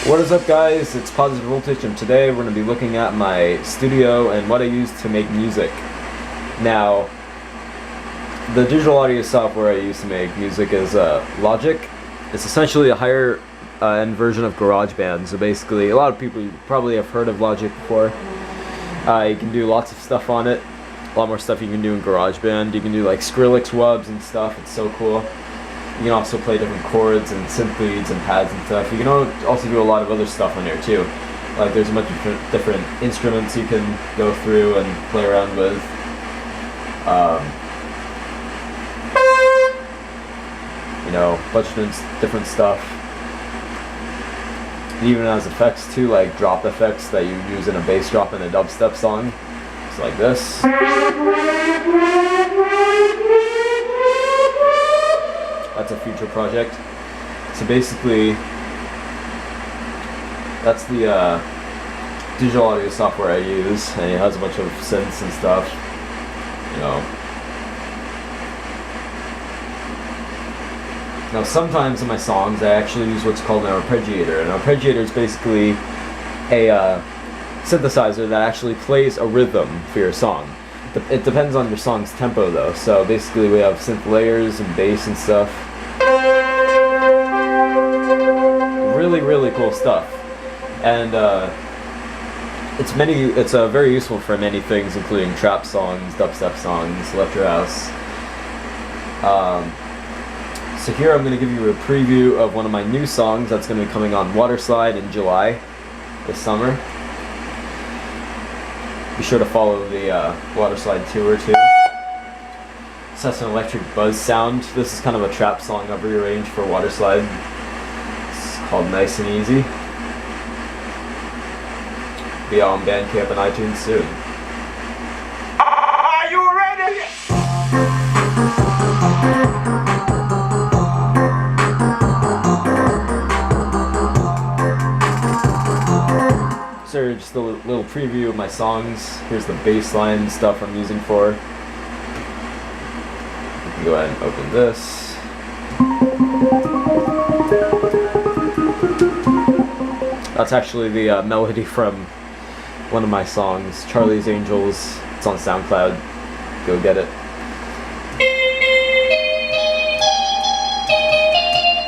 What is up, guys? It's Positive Voltage, and today we're going to be looking at my studio and what I use to make music. Now, the digital audio software I use to make music is Logic. It's essentially a higher end version of GarageBand. So basically, a lot of people probably have heard of Logic before. You can do lots of stuff on it. A lot more stuff you can do in GarageBand. You can do like Skrillex wubs and stuff. It's so cool. You can also play different chords and synth leads and pads and stuff. You can also do a lot of other stuff on here too. Like there's a bunch of different instruments you can go through and play around with. A bunch of different stuff. It even has effects too, like drop effects that you use in a bass drop in a dubstep song. It's like this. That's a future project. So basically, that's the digital audio software I use, and it has a bunch of synths and stuff. Now sometimes in my songs I actually use what's called an arpeggiator. An arpeggiator is basically a synthesizer that actually plays a rhythm for your song. It depends on your song's tempo though, so basically we have synth layers and bass and stuff. Really cool stuff. And it's very useful for many things, including trap songs, dubstep songs, electro house. So here I'm going to give you a preview of one of my new songs that's going to be coming on Waterslide in July this summer. Be sure to follow the Waterslide tour too. This has an electric buzz sound. This is kind of a trap song I've rearranged for Waterslide. It's called Nice and Easy. Be out on Bandcamp and iTunes soon. Are you ready? So just a little preview of my songs. Here's the bass line stuff I'm using for. You can go ahead and open this. That's actually the melody from one of my songs, Charlie's Angels. It's on SoundCloud. Go get it.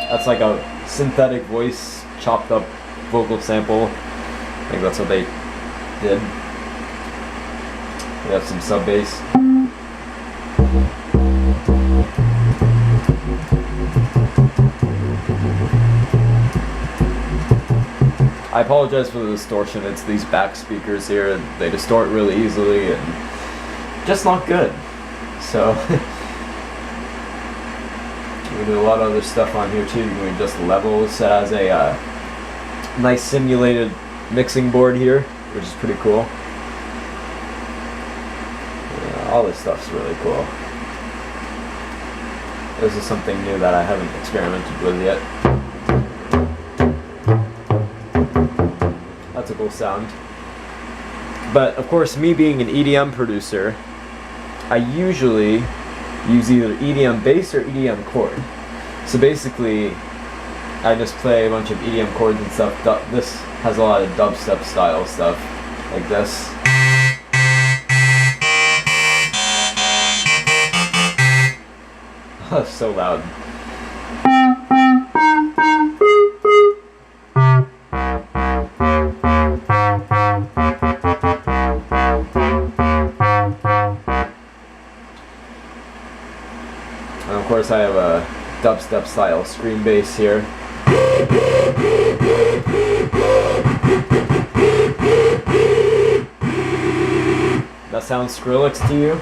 That's like a synthetic voice, chopped up vocal sample. I think that's what they did. We have some sub bass. I apologize for the distortion. It's these back speakers here. They distort really easily and just not good. So we do a lot of other stuff on here too. You can adjust levels. It has a nice simulated mixing board here, which is pretty cool. Yeah, all this stuff's really cool. This is something new that I haven't experimented with yet. That's a cool sound. But of course, me being an EDM producer, I usually use either EDM bass or EDM chord. So basically, I just play a bunch of EDM chords and stuff. This has a lot of dubstep style stuff, like this. Oh, so loud. And of course I have a dubstep style scream bass here. That sounds Skrillex to you?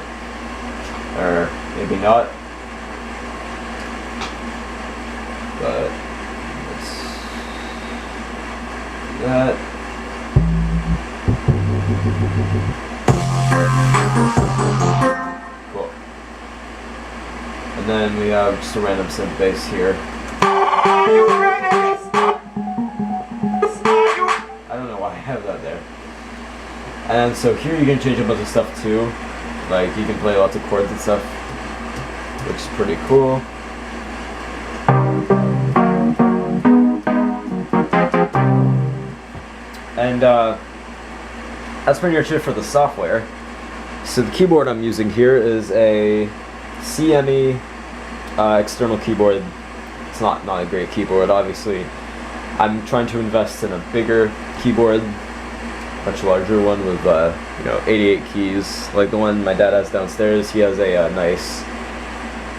Or maybe not. But let's do that. Cool. And then we have just a random synth bass here. Are you ready? I don't know why I have that there. And so here you can change a bunch of stuff too. Like you can play lots of chords and stuff, which is pretty cool. And that's pretty much it for the software. So the keyboard I'm using here is a CME external keyboard. It's not a great keyboard, obviously. I'm trying to invest in a bigger keyboard, much larger one with 88 keys, like the one my dad has downstairs. He has a nice,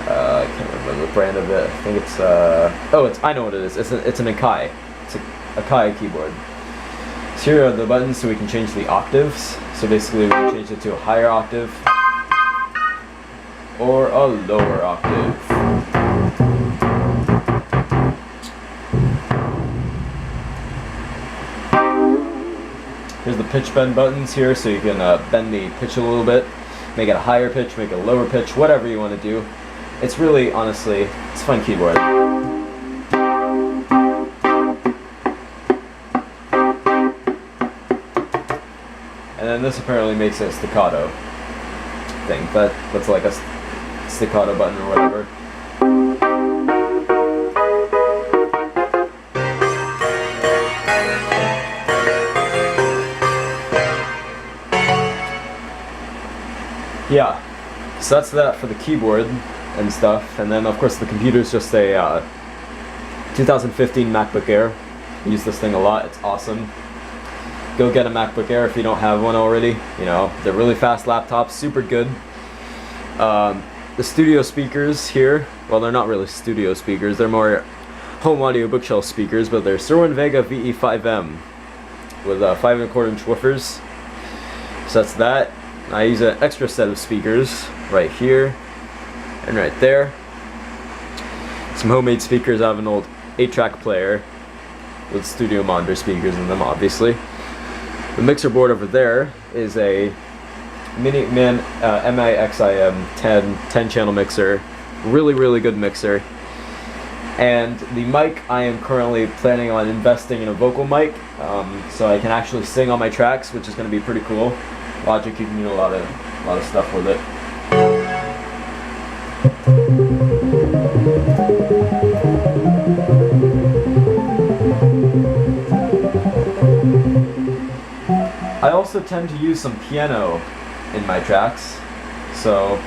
I can't remember the brand of it. I think it's I know what it is. It's an Akai. It's a Akai keyboard. So here are the buttons, so we can change the octaves. So basically, we can change it to a higher octave or a lower octave. Here's the pitch bend buttons here, so you can bend the pitch a little bit, make it a higher pitch, make it a lower pitch, whatever you want to do. It's really, honestly, it's a fun keyboard. And then this apparently makes a staccato thing. That's like a staccato button or whatever. Yeah, so that's that for the keyboard and stuff. And then of course the computer is just a 2015 MacBook Air. I use this thing a lot. It's awesome. Go get a MacBook Air if you don't have one already. You know, they're really fast laptops, super good. The studio speakers here, well, they're not really studio speakers, they're more home audio bookshelf speakers, but they're Cerwin Vega VE5M with 5¼ woofers. So that's that. I use an extra set of speakers right here and right there. Some homemade speakers. I have an old 8-track player with studio monitor speakers in them, obviously. The mixer board over there is a Mini-Man MIXIM 10 channel mixer. Really good mixer. And the mic, I am currently planning on investing in a vocal mic, so I can actually sing on my tracks, which is going to be pretty cool. Logic, you can do a lot of stuff with it. I also tend to use some piano in my tracks, so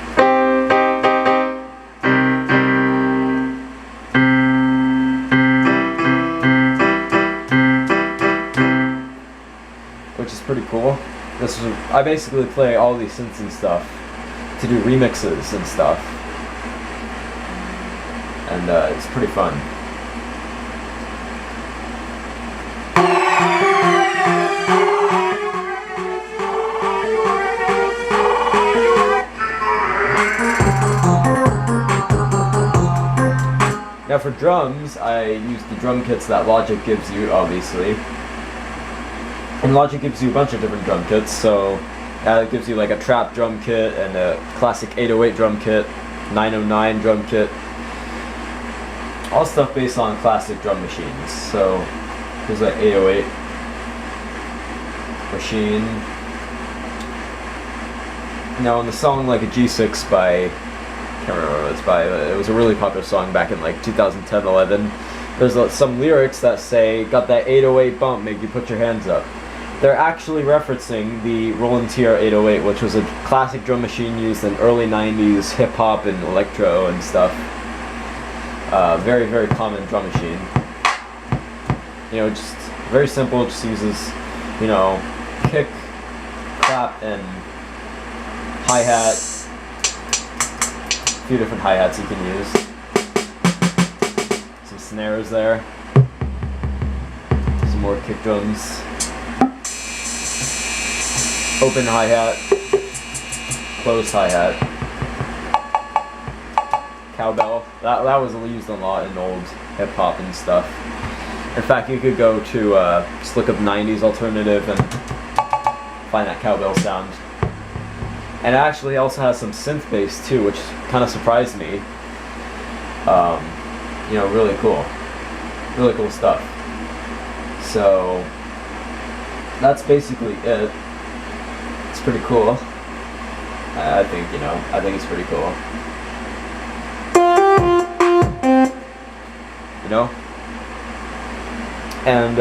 which is pretty cool. I basically play all these synths and stuff to do remixes and stuff, and it's pretty fun. Now for drums, I use the drum kits that Logic gives you, obviously. And Logic gives you a bunch of different drum kits, so it gives you like a trap drum kit and a classic 808 drum kit, 909 drum kit. All stuff based on classic drum machines. So here's that 808 machine. Now in the song like a G6 by, I can't remember what it's by, but it was a really popular song back in like 2010-11. There's some lyrics that say, got that 808 bump, make you put your hands up. They're actually referencing the Roland TR-808, which was a classic drum machine used in early 90s hip-hop and electro and stuff. Very common drum machine. You know, just very simple, just uses, you know, kick, clap, and hi-hat. A few different hi-hats you can use. Some snares there. Some more kick drums. Open hi-hat, closed hi-hat, cowbell. That was used a lot in old hip-hop and stuff. In fact, you could go to just look up 90s alternative and find that cowbell sound. And it actually also has some synth bass too, which kind of surprised me. You know, really cool stuff. So that's basically it. It's pretty cool. I think, you know, I think it's pretty cool. You know? And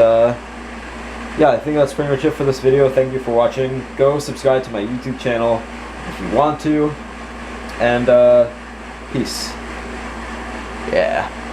yeah, I think that's pretty much it for this video. Thank you for watching. Go subscribe to my YouTube channel if you want to. And peace. Yeah.